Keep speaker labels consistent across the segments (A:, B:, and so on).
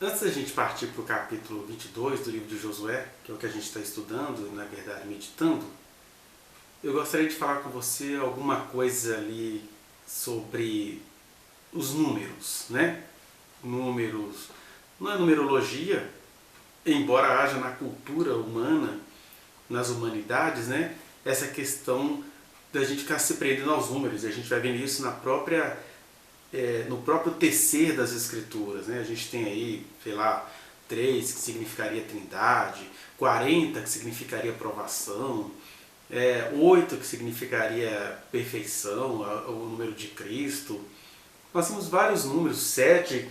A: Antes da gente partir para o capítulo 22 do livro de Josué, que é o que a gente está estudando e, na verdade, meditando, eu gostaria de falar com você alguma coisa ali sobre os números, né? Números, não é numerologia, embora haja na cultura humana, nas humanidades, né? Essa questão da gente ficar se prendendo aos números, e a gente vai vendo isso no próprio tecer das escrituras, né? A gente tem aí, sei lá, 3 que significaria trindade, 40 que significaria provação, 8 que significaria perfeição, o número de Cristo. Nós temos vários números, 7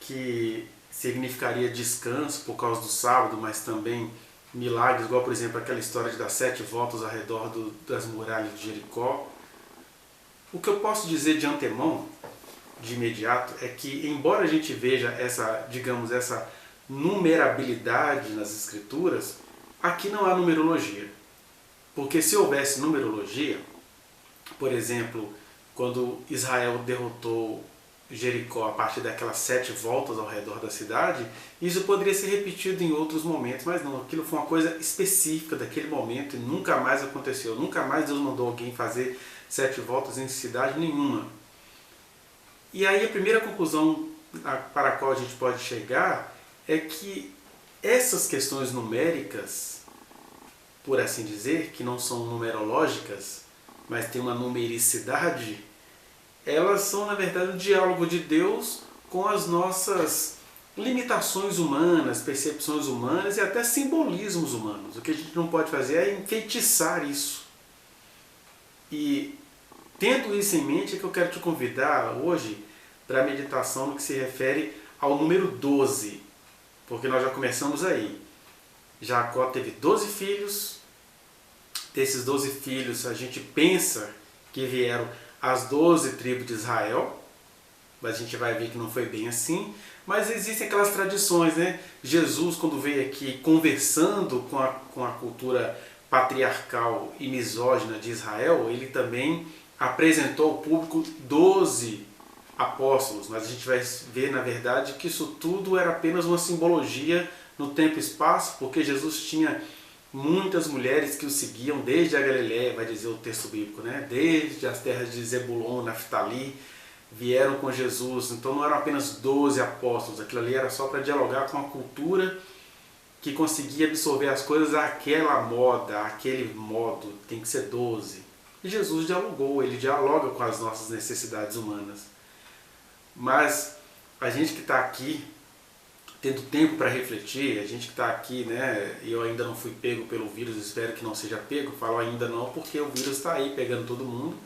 A: que significaria descanso por causa do sábado, mas também milagres, igual por exemplo aquela história de dar 7 voltas ao redor das muralhas de Jericó. O que eu posso dizer de antemão, de imediato, é que embora a gente veja essa numerabilidade nas escrituras, aqui não há numerologia. Porque se houvesse numerologia, por exemplo, quando Israel derrotou Jericó a partir daquelas 7 voltas ao redor da cidade, isso poderia ser repetido em outros momentos, mas não, aquilo foi uma coisa específica daquele momento e nunca mais aconteceu, nunca mais Deus mandou alguém fazer 7 voltas em cidade nenhuma. E aí a primeira conclusão para a qual a gente pode chegar é que essas questões numéricas, por assim dizer, que não são numerológicas, mas têm uma numericidade, elas são na verdade o diálogo de Deus com as nossas limitações humanas, percepções humanas e até simbolismos humanos. O que a gente não pode fazer é enfeitiçar isso. E tendo isso em mente é que eu quero te convidar hoje para a meditação no que se refere ao número 12, porque nós já começamos aí. Jacó teve 12 filhos, desses 12 filhos a gente pensa que vieram as 12 tribos de Israel, mas a gente vai ver que não foi bem assim. Mas existem aquelas tradições, né? Jesus, quando veio aqui conversando com a cultura patriarcal e misógina de Israel, ele também apresentou ao público 12 apóstolos, mas a gente vai ver na verdade que isso tudo era apenas uma simbologia no tempo e espaço, porque Jesus tinha muitas mulheres que o seguiam desde a Galiléia, vai dizer o texto bíblico, né? Desde as terras de Zebulon, Naftali, vieram com Jesus. Então não eram apenas 12 apóstolos, aquilo ali era só para dialogar com a cultura que conseguia absorver as coisas àquela moda, àquele modo, tem que ser 12. E Jesus dialogou, ele dialoga com as nossas necessidades humanas. Mas a gente que está aqui, tendo tempo para refletir, a gente que está aqui, né, e eu ainda não fui pego pelo vírus, espero que não seja pego, falo ainda não porque o vírus está aí pegando todo mundo,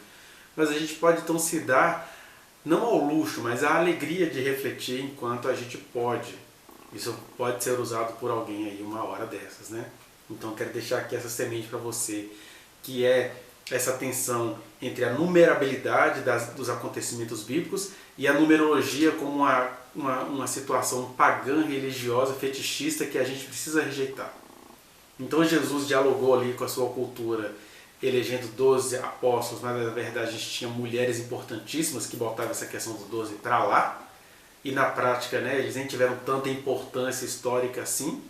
A: mas a gente pode então se dar, não ao luxo, mas à alegria de refletir enquanto a gente pode. Isso pode ser usado por alguém aí uma hora dessas, né? Então quero deixar aqui essa semente para você, que é essa tensão entre a numerabilidade dos acontecimentos bíblicos e a numerologia como uma situação pagã, religiosa, fetichista que a gente precisa rejeitar. Então Jesus dialogou ali com a sua cultura, elegendo 12 apóstolos, mas na verdade a gente tinha mulheres importantíssimas que botavam essa questão dos 12 para lá, e na prática, né, eles nem tiveram tanta importância histórica assim.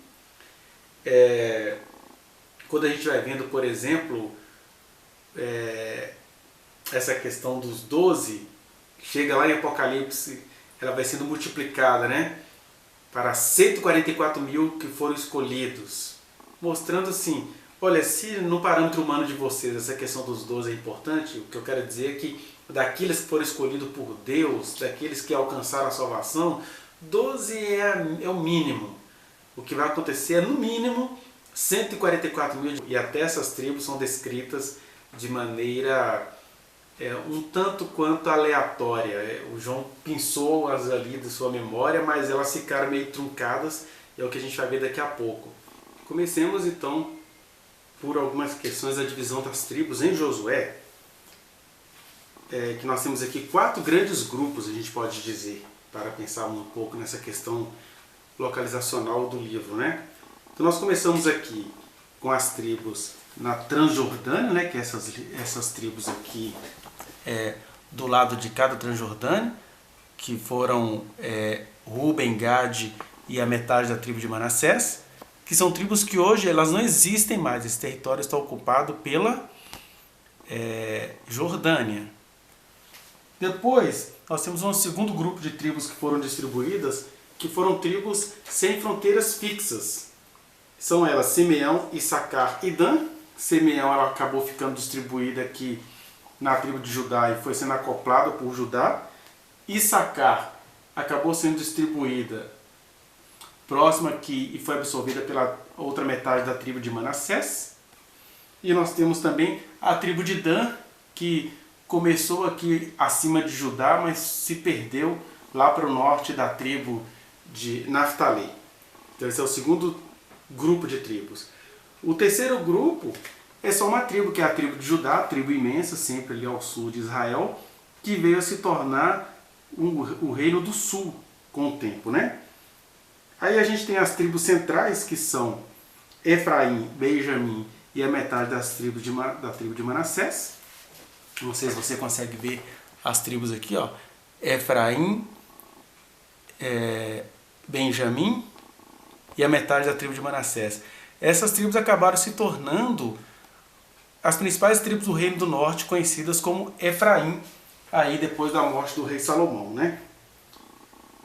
A: Quando a gente vai vendo, por exemplo, essa questão dos 12, chega lá em Apocalipse, ela vai sendo multiplicada, né, para 144 mil que foram escolhidos, mostrando assim, olha, se no parâmetro humano de vocês essa questão dos 12 é importante, o que eu quero dizer é que daqueles que foram escolhidos por Deus, daqueles que alcançaram a salvação, 12 é o mínimo. O que vai acontecer é, no mínimo, 144 mil, e até essas tribos são descritas de maneira um tanto quanto aleatória. O João pinçou-as ali de sua memória, mas elas ficaram meio truncadas, é o que a gente vai ver daqui a pouco. Comecemos então por algumas questões da divisão das tribos em Josué, que nós temos aqui 4 grandes grupos, a gente pode dizer, para pensar um pouco nessa questão localizacional do livro, né? Então nós começamos aqui com as tribos na Transjordânia, né, que essas tribos aqui do lado de cada Transjordânia, que foram Ruben, Gad e a metade da tribo de Manassés, que são tribos que hoje elas não existem mais. Esse território está ocupado pela Jordânia. Depois, nós temos um segundo grupo de tribos que foram distribuídas, que foram tribos sem fronteiras fixas. São elas Simeão, Issacar e Dan. Simeão ela acabou ficando distribuída aqui na tribo de Judá e foi sendo acoplada por Judá. Issacar acabou sendo distribuída próxima aqui e foi absorvida pela outra metade da tribo de Manassés. E nós temos também a tribo de Dan, que começou aqui acima de Judá, mas se perdeu lá para o norte da tribo de Naftali. Então esse é o segundo grupo de tribos. O terceiro grupo é só uma tribo, que é a tribo de Judá, tribo imensa, sempre ali ao sul de Israel, que veio a se tornar o reino do sul com o tempo, né? Aí a gente tem as tribos centrais, que são Efraim, Benjamim e a metade das tribos da tribo de Manassés. Não sei se você consegue ver as tribos aqui, ó. Efraim, Benjamim e a metade da tribo de Manassés. Essas tribos acabaram se tornando as principais tribos do Reino do Norte, conhecidas como Efraim, aí depois da morte do rei Salomão, né?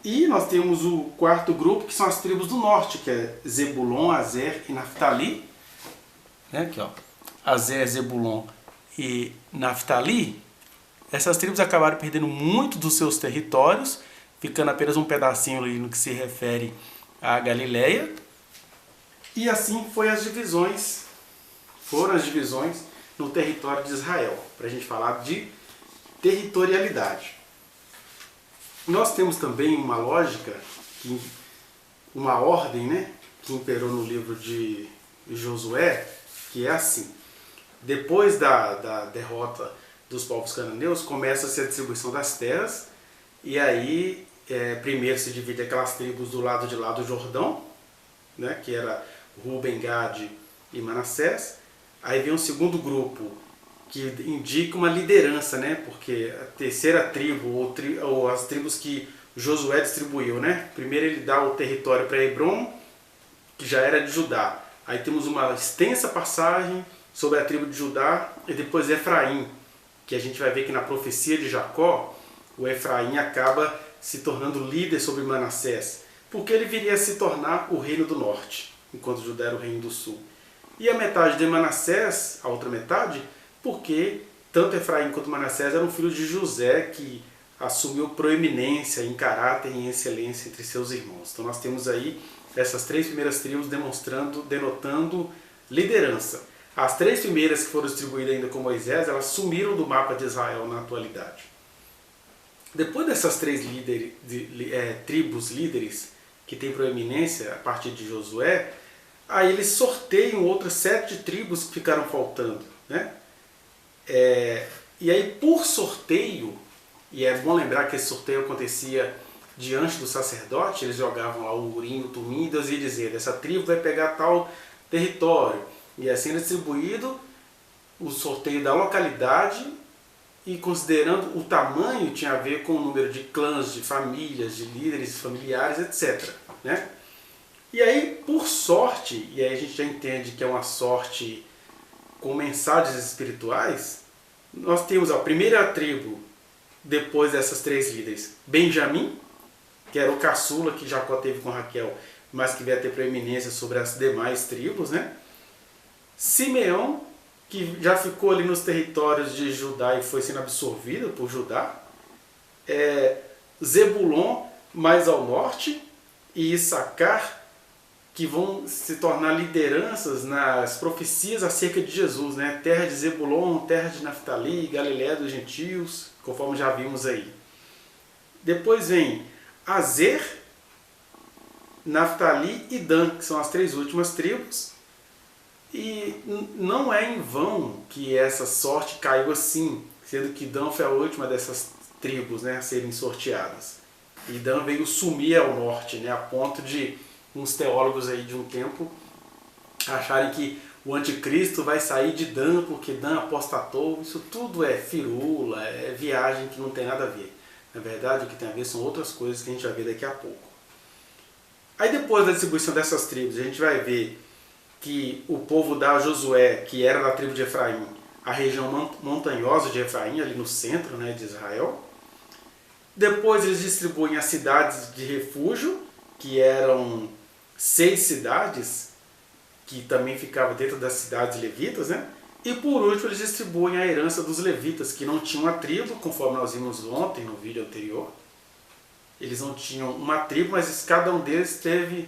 A: E nós temos o quarto grupo, que são as tribos do norte, que é Zebulon, Azer e Naftali. Né? Aqui, ó. Azer, Zebulon e Naftali. Essas tribos acabaram perdendo muito dos seus territórios, ficando apenas um pedacinho ali no que se refere à Galileia. E assim foram as divisões no território de Israel, para a gente falar de territorialidade. Nós temos também uma lógica, uma ordem, né, que imperou no livro de Josué, que é assim: depois da derrota dos povos cananeus, começa-se a distribuição das terras, e aí primeiro se divide aquelas tribos do lado de lá do Jordão, né, que era Ruben, Gade e Manassés. Aí vem um segundo grupo, que indica uma liderança, né? Porque a terceira tribo, ou as tribos que Josué distribuiu, né? Primeiro ele dá o território para Hebron, que já era de Judá. Aí temos uma extensa passagem sobre a tribo de Judá, e depois Efraim, que a gente vai ver que na profecia de Jacó, o Efraim acaba se tornando líder sobre Manassés, porque ele viria a se tornar o reino do norte, enquanto Judá era o reino do sul. E a metade de Manassés, a outra metade, porque tanto Efraim quanto Manassés eram filhos de José, que assumiu proeminência em caráter e em excelência entre seus irmãos. Então nós temos aí essas três primeiras tribos denotando liderança. As três primeiras que foram distribuídas ainda com Moisés, elas sumiram do mapa de Israel na atualidade. Depois dessas três tribos líderes que têm proeminência a partir de Josué, aí eles sorteiam outras 7 tribos que ficaram faltando, né? E aí por sorteio, e é bom lembrar que esse sorteio acontecia diante do sacerdote, eles jogavam lá o urim, o tumim, e Deus ia dizer: essa tribo vai pegar tal território. E assim era distribuído o sorteio da localidade, e considerando o tamanho, tinha a ver com o número de clãs, de famílias, de líderes familiares, etc. Né? E aí, por sorte, e aí a gente já entende que é uma sorte com mensagens espirituais, nós temos a primeira tribo, depois dessas 3 líderes, Benjamim, que era o caçula que Jacó teve com Raquel, mas que veio a ter preeminência sobre as demais tribos, né? Simeão, que já ficou ali nos territórios de Judá e foi sendo absorvido por Judá. Zebulon, mais ao norte, e Issacar, que vão se tornar lideranças nas profecias acerca de Jesus, né? Terra de Zebulon, terra de Naftali, Galiléia dos gentios, conforme já vimos aí. Depois vem Azer, Naftali e Dan, que são as 3 últimas tribos. E não é em vão que essa sorte caiu assim, sendo que Dan foi a última dessas tribos, né, a serem sorteadas. E Dan veio sumir ao norte, né, a ponto de uns teólogos aí de um tempo acharem que o anticristo vai sair de Dan porque Dan apostatou. Isso tudo é firula, é viagem que não tem nada a ver. Na verdade, o que tem a ver são outras coisas que a gente vai ver daqui a pouco. Aí depois da distribuição dessas tribos, a gente vai ver que o povo dá a Josué, que era da tribo de Efraim, a região montanhosa de Efraim, ali no centro, né, de Israel. Depois eles distribuem as cidades de refúgio, que eram 6 cidades, que também ficavam dentro das cidades levitas, né? E por último eles distribuem a herança dos levitas, que não tinham uma tribo, conforme nós vimos ontem no vídeo anterior. Eles não tinham uma tribo, mas cada um deles teve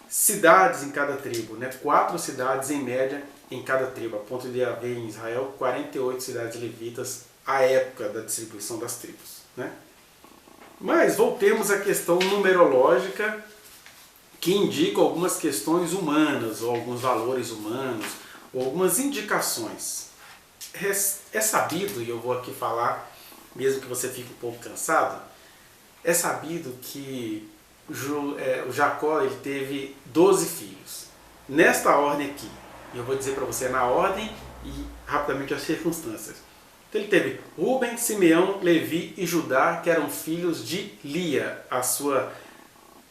A: cidades em cada tribo, né? 4 cidades em média em cada tribo, a ponto de haver em Israel 48 cidades levitas à época da distribuição das tribos, né? Mas voltemos à questão numerológica, que indica algumas questões humanas, ou alguns valores humanos, ou algumas indicações. É sabido, e eu vou aqui falar, mesmo que você fique um pouco cansado, é sabido que o Jacó ele teve 12 filhos. Nesta ordem aqui, eu vou dizer para você na ordem e rapidamente as circunstâncias. Então ele teve Rúben, Simeão, Levi e Judá, que eram filhos de Lia, a sua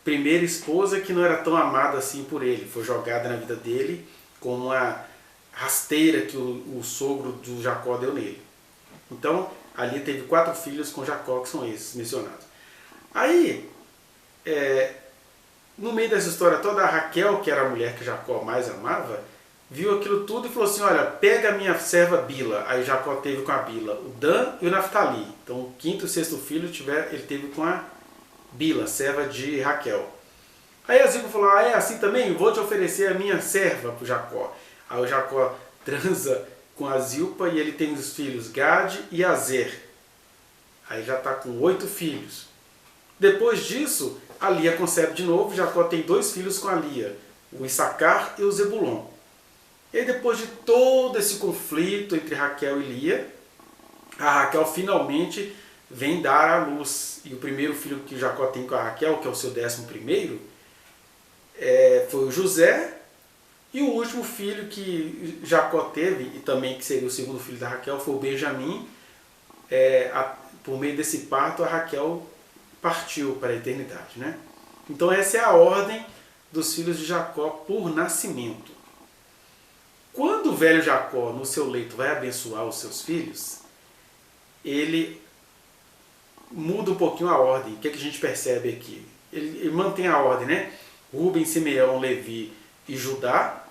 A: primeira esposa, que não era tão amada assim por ele. Foi jogada na vida dele como uma rasteira que o sogro do Jacó deu nele. Então, ali teve 4 filhos com Jacó, que são esses mencionados. Aí, no meio dessa história toda, a Raquel, que era a mulher que Jacó mais amava, viu aquilo tudo e falou assim, olha, pega a minha serva Bila. Aí Jacó teve com a Bila o Dan e o Naftali. Então o 5º e 6º filho ele teve com a Bila, serva de Raquel. Aí a Zilpa falou, é assim também? Vou te oferecer a minha serva para o Jacó. Aí o Jacó transa com a Zilpa e ele tem os filhos Gade e Azer. Aí já está com 8 filhos. Depois disso, a Lia concebe de novo. Jacó tem 2 filhos com a Lia, o Issacar e o Zebulon. E aí, depois de todo esse conflito entre Raquel e Lia, a Raquel finalmente vem dar à luz. E o primeiro filho que Jacó tem com a Raquel, que é o seu 11º, foi o José. E o último filho que Jacó teve, e também que seria o 2º filho da Raquel, foi o Benjamim. Por meio desse parto, a Raquel partiu para a eternidade, né? Então essa é a ordem dos filhos de Jacó por nascimento. Quando o velho Jacó, no seu leito, vai abençoar os seus filhos, ele muda um pouquinho a ordem. O que a gente percebe aqui? Ele mantém a ordem, né? Rúben, Simeão, Levi e Judá,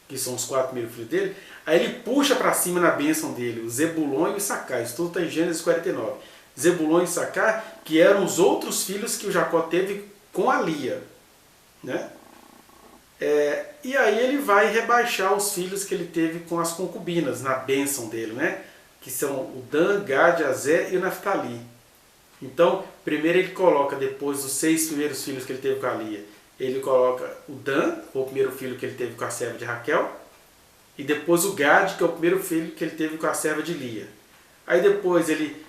A: que são os 4 primeiros filhos dele. Aí ele puxa para cima na bênção dele o Zebulon e o Issacar. Isso tudo está em Gênesis 49. Zebulon e Issacar, que eram os outros filhos que o Jacó teve com a Lia, né? E aí ele vai rebaixar os filhos que ele teve com as concubinas, na bênção dele, né? Que são o Dan, Gad, Azer e o Naftali. Então, primeiro ele coloca, depois dos 6 primeiros filhos que ele teve com a Lia, ele coloca o Dan, o primeiro filho que ele teve com a serva de Raquel, e depois o Gad, que é o primeiro filho que ele teve com a serva de Lia. Aí depois ele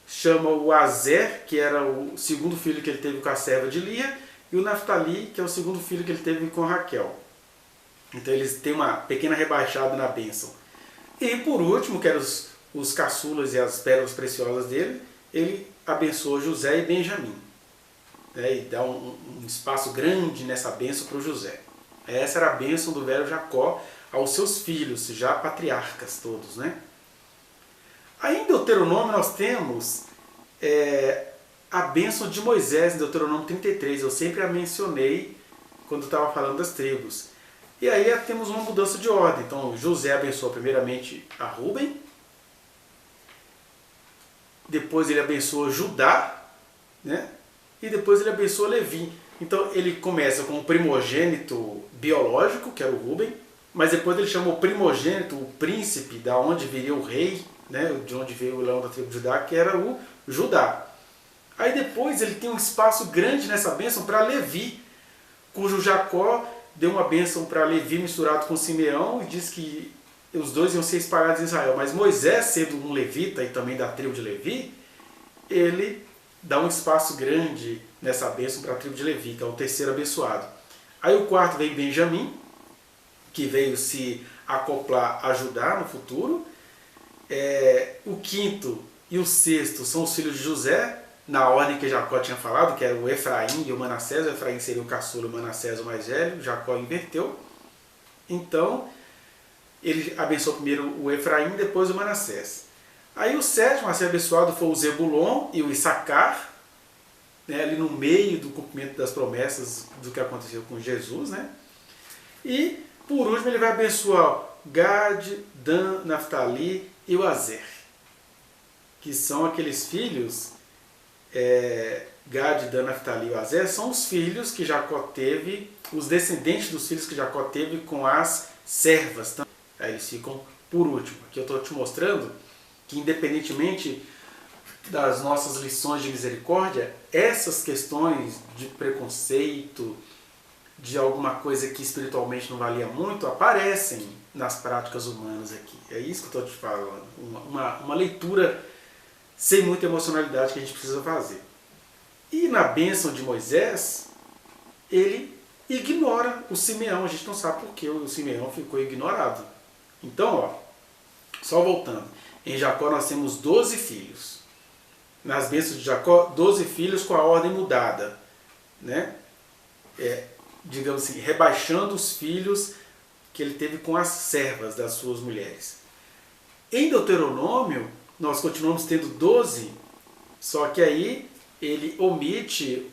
A: chama o Azer, que era o 2º filho que ele teve com a serva de Lia, e o Naftali, que é o 2º filho que ele teve com Raquel. Então eles têm uma pequena rebaixada na bênção. E por último, que eram os caçulas e as pérolas preciosas dele, ele abençoa José e Benjamim. E dá um espaço grande nessa bênção para o José. Essa era a bênção do velho Jacó aos seus filhos, já patriarcas todos, né? Aí em Deuteronômio nós temos a bênção de Moisés, em Deuteronômio 33. Eu sempre a mencionei quando estava falando das tribos. E aí temos uma mudança de ordem. Então José abençoa primeiramente a Rúben, depois ele abençoa Judá, né? E depois ele abençoa Levi. Então ele começa com o primogênito biológico, que era o Rúben, mas depois ele chama o primogênito, o príncipe, da onde viria o rei, né? De onde veio o leão da tribo de Judá, que era o Judá. Aí depois ele tem um espaço grande nessa bênção para Levi, cujo Jacó deu uma bênção para Levi misturado com Simeão e diz que os dois iam ser espalhados em Israel. Mas Moisés, sendo um levita e também da tribo de Levi, ele dá um espaço grande nessa bênção para a tribo de Levi, que é o 3º abençoado. Aí o 4º veio Benjamim, que veio se acoplar a Judá no futuro. O 5º e o 6º são os filhos de José, na ordem que Jacó tinha falado, que era o Efraim e o Manassés. O Efraim seria o caçula, o Manassés o mais velho. Jacó inverteu. Então, ele abençoou primeiro o Efraim, depois o Manassés. Aí o sétimo a ser abençoado foi o Zebulon e o Issacar, né, ali no meio do cumprimento das promessas do que aconteceu com Jesus, né? E, por último, ele vai abençoar Gade, Dan, Naftali e o Azer, que são aqueles filhos, Gade, Dan, Naftali e o Azer, são os filhos que Jacó teve, os descendentes dos filhos que Jacó teve com as servas. Aí eles ficam por último. Aqui eu estou te mostrando que, independentemente das nossas lições de misericórdia, essas questões de preconceito, de alguma coisa que espiritualmente não valia muito, aparecem nas práticas humanas aqui. É isso que eu estou te falando. Uma leitura sem muita emocionalidade que a gente precisa fazer. E na bênção de Moisés, ele ignora o Simeão. A gente não sabe por que o Simeão ficou ignorado. Então, ó, só voltando. Em Jacó nós temos 12 filhos. Nas bênçãos de Jacó, 12 filhos com a ordem mudada, né? Digamos assim, rebaixando os filhos que ele teve com as servas das suas mulheres. Em Deuteronômio, nós continuamos tendo 12, só que aí ele omite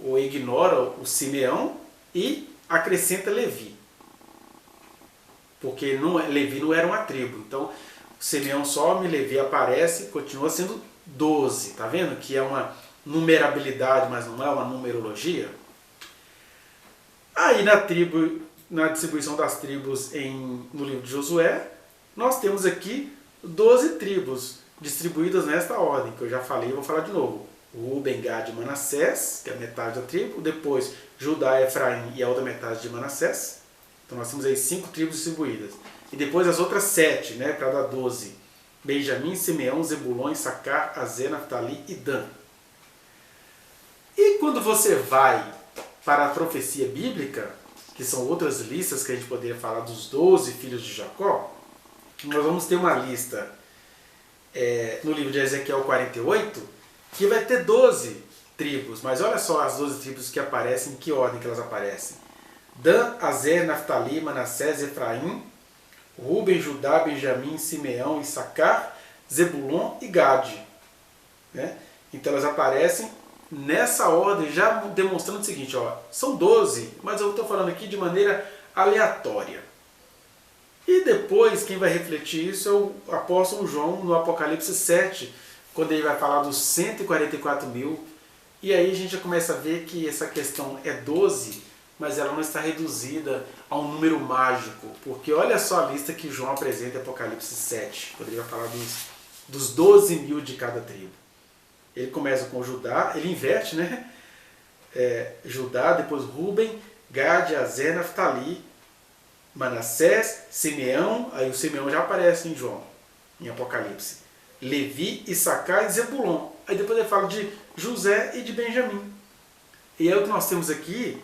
A: ou ignora o Simeão e acrescenta Levi. Porque Levi não era uma tribo. Então, Simeão some, Levi aparece, continua sendo 12. Tá vendo que é uma numerabilidade, mas não é uma numerologia? Aí na distribuição das tribos no livro de Josué, nós temos aqui 12 tribos distribuídas nesta ordem, que eu já falei e vou falar de novo. Ruben, Gad e Manassés, que é a metade da tribo. Depois Judá, Efraim e a outra metade de Manassés. Então nós temos aí 5 tribos distribuídas. E depois as outras 7, né, para dar 12. Benjamim, Simeão, Zebulon, Issacar, Azer, Naftali e Dan. E quando você vai para a profecia bíblica, que são outras listas que a gente poderia falar dos 12 filhos de Jacó, nós vamos ter uma lista no livro de Ezequiel 48, que vai ter 12 tribos. Mas olha só as 12 tribos que aparecem, em que ordem que elas aparecem. Dan, Azer, Naftali, Manassés, Efraim, Ruben, Judá, Benjamim, Simeão, Issacar, Zebulon e Gade. Né? Então elas aparecem nessa ordem, já demonstrando o seguinte, ó, são 12, mas eu estou falando aqui de maneira aleatória. E depois, quem vai refletir isso é o apóstolo João no Apocalipse 7, quando ele vai falar dos 144 mil. E aí a gente já começa a ver que essa questão é 12, mas ela não está reduzida a um número mágico, porque olha só a lista que João apresenta em Apocalipse 7, quando ele vai falar dos 12 mil de cada tribo. Ele começa com Judá, ele inverte, né? Judá, depois Ruben, Gad, Azer, Naftali, Manassés, Simeão, aí o Simeão já aparece em João, em Apocalipse. Levi, Issacar e Zebulon. Aí depois ele fala de José e de Benjamim. E aí o que nós temos aqui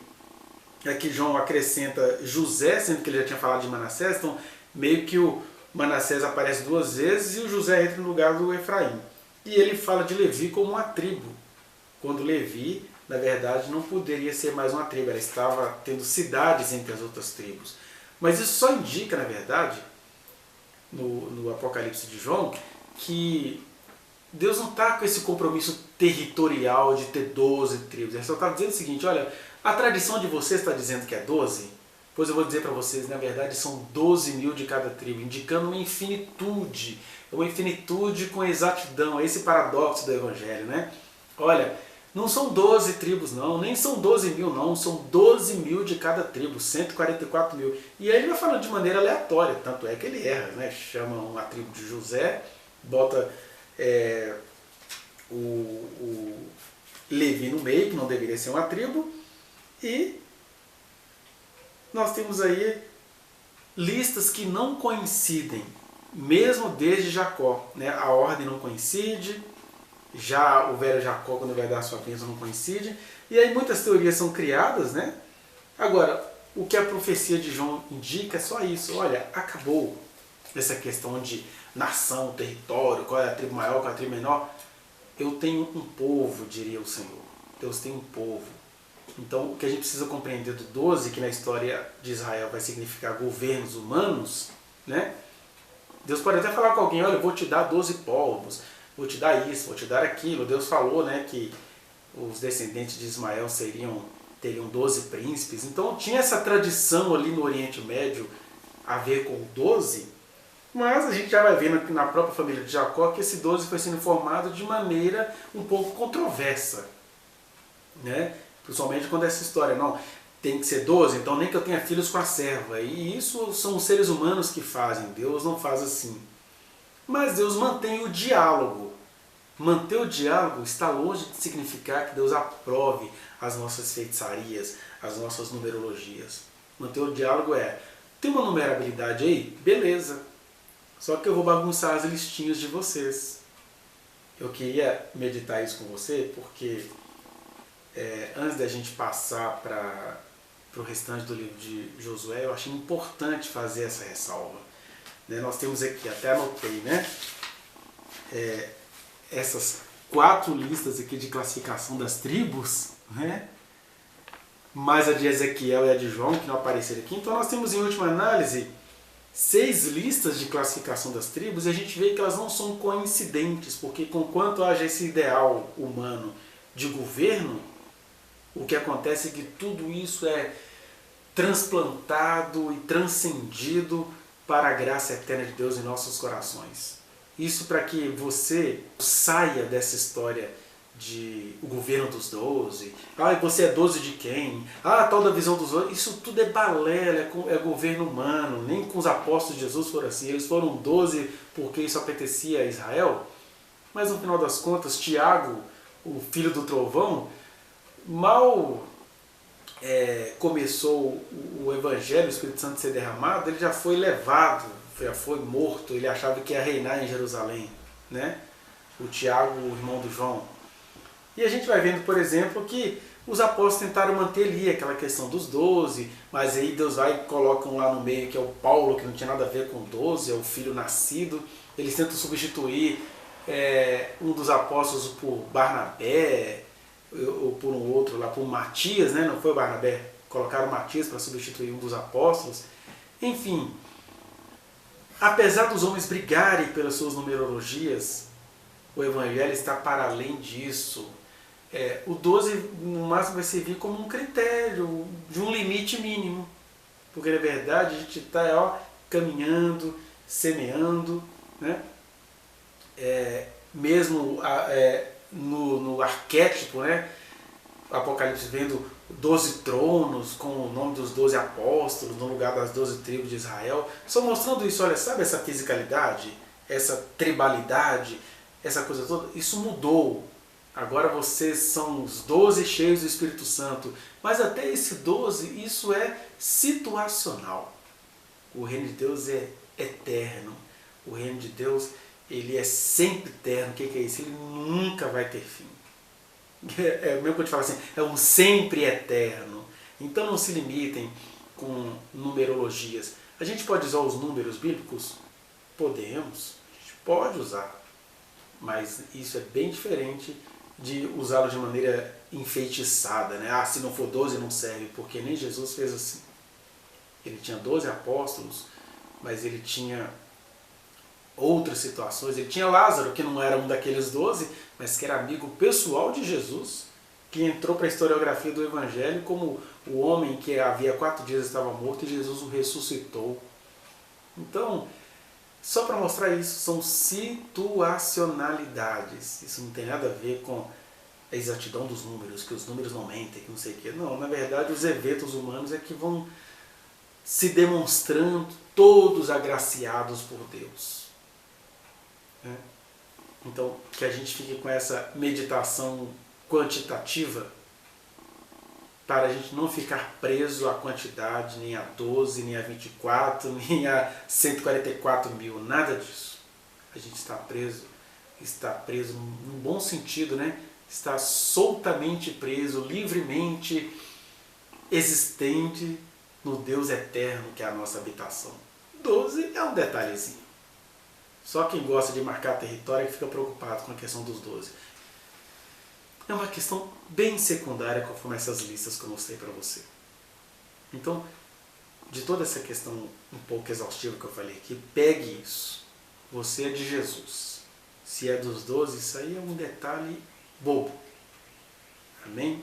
A: é que João acrescenta José, sendo que ele já tinha falado de Manassés, então meio que o Manassés aparece 2 vezes e o José entra no lugar do Efraim. E ele fala de Levi como uma tribo, quando Levi, na verdade, não poderia ser mais uma tribo, ela estava tendo cidades entre as outras tribos. Mas isso só indica, na verdade, no Apocalipse de João, que Deus não está com esse compromisso territorial de ter 12 tribos. Ele só está dizendo o seguinte, olha, a tradição de vocês está dizendo que é 12, pois eu vou dizer para vocês, na verdade são 12 mil de cada tribo, indicando uma infinitude com exatidão, esse paradoxo do Evangelho, né? Olha, não são 12 tribos não, nem são 12 mil não, são 12 mil de cada tribo, 144 mil. E aí ele vai falando de maneira aleatória, tanto é que ele erra, né? Chama uma tribo de José, bota o Levi no meio, que não deveria ser uma tribo, e nós temos aí listas que não coincidem, mesmo desde Jacó, né? A ordem não coincide, já o velho Jacó, quando vai dar a sua bênção, não coincide, e aí muitas teorias são criadas, né? Agora, o que a profecia de João indica é só isso, olha, acabou essa questão de nação, território, qual é a tribo maior, qual é a tribo menor. eu tenho um povo, diria o Senhor. Deus tem um povo. Então, o que a gente precisa compreender do 12, que na história de Israel vai significar governos humanos, né? Deus pode até falar com alguém, olha, eu vou te dar 12 povos, vou te dar isso, vou te dar aquilo. Deus falou, né, que os descendentes de Ismael teriam 12 príncipes. Então tinha essa tradição ali no Oriente Médio a ver com o 12, mas a gente já vai vendo na própria família de Jacó que esse 12 foi sendo formado de maneira um pouco controversa, né? Principalmente quando essa história, não, tem que ser 12, então nem que eu tenha filhos com a serva. E isso são os seres humanos que fazem, Deus não faz assim. Mas Deus mantém o diálogo. Manter o diálogo está longe de significar que Deus aprove as nossas feitiçarias, as nossas numerologias. Manter o diálogo tem uma numerabilidade aí? Beleza. Só que eu vou bagunçar as listinhas de vocês. Eu queria meditar isso com você porque antes da gente passar para o restante do livro de Josué, eu achei importante fazer essa ressalva. Nós temos aqui, até anotei, né? Essas 4 listas aqui de classificação das tribos, né? Mais a de Ezequiel e a de João, que não apareceram aqui. Então nós temos, em última análise, 6 listas de classificação das tribos, e a gente vê que elas não são coincidentes, porque conquanto haja esse ideal humano de governo, o que acontece é que tudo isso é transplantado e transcendido para a graça eterna de Deus em nossos corações. Isso para que você saia dessa história de o governo dos 12, você é 12 de quem? Tal da visão dos 12, isso tudo é balela, é governo humano, nem com os apóstolos de Jesus foram assim, eles foram 12 porque isso apetecia a Israel, mas no final das contas, Tiago, o filho do trovão, mal começou o evangelho, o Espírito Santo ser derramado, ele já foi levado, já foi morto, ele achava que ia reinar em Jerusalém, né? O Tiago, o irmão do João. E a gente vai vendo, por exemplo, que os apóstolos tentaram manter ali aquela questão dos 12, mas aí Deus vai e colocam lá no meio que é o Paulo, que não tinha nada a ver com 12, é o filho nascido. Eles tentam substituir um dos apóstolos por Barnabé, ou por um outro lá, por Matias, né? Não foi o Barnabé, colocaram Matias para substituir um dos apóstolos. Enfim, apesar dos homens brigarem pelas suas numerologias, o Evangelho está para além disso. O 12 no máximo vai servir como um critério de um limite mínimo, porque na verdade a gente está caminhando, semeando, né? Mesmo no arquétipo, né? Apocalipse vendo 12 tronos com o nome dos 12 apóstolos no lugar das 12 tribos de Israel, só mostrando isso, olha, sabe essa fisicalidade, essa tribalidade, essa coisa toda, isso mudou. Agora vocês são os 12 cheios do Espírito Santo, mas até esse 12, isso é situacional. O reino de Deus é eterno, o reino de Deus ele é sempre eterno. O que é isso? Ele nunca vai ter fim. Mesmo que eu te falo assim, é um sempre eterno. Então não se limitem com numerologias. A gente pode usar os números bíblicos? Podemos, a gente pode usar. Mas isso é bem diferente de usá-lo de maneira enfeitiçada, né? Se não for 12 não serve, porque nem Jesus fez assim. Ele tinha 12 apóstolos, mas ele tinha outras situações. Ele tinha Lázaro, que não era um daqueles 12, mas que era amigo pessoal de Jesus, que entrou para a historiografia do Evangelho como o homem que havia 4 dias estava morto e Jesus o ressuscitou. Então, só para mostrar isso, são situacionalidades. Isso não tem nada a ver com a exatidão dos números, que os números não mentem, que não sei o quê. Não, na verdade, os eventos humanos é que vão se demonstrando todos agraciados por Deus. Então, que a gente fique com essa meditação quantitativa para a gente não ficar preso à quantidade, nem a 12, nem a 24, nem a 144 mil, nada disso. A gente está preso num bom sentido, né? Está soltamente preso, livremente existente no Deus eterno que é a nossa habitação. 12 é um detalhezinho. Só quem gosta de marcar território é que fica preocupado com a questão dos 12. é uma questão bem secundária conforme essas listas que eu mostrei para você. Então, de toda essa questão um pouco exaustiva que eu falei aqui, pegue isso. Você é de Jesus. Se é dos 12, isso aí é um detalhe bobo. Amém?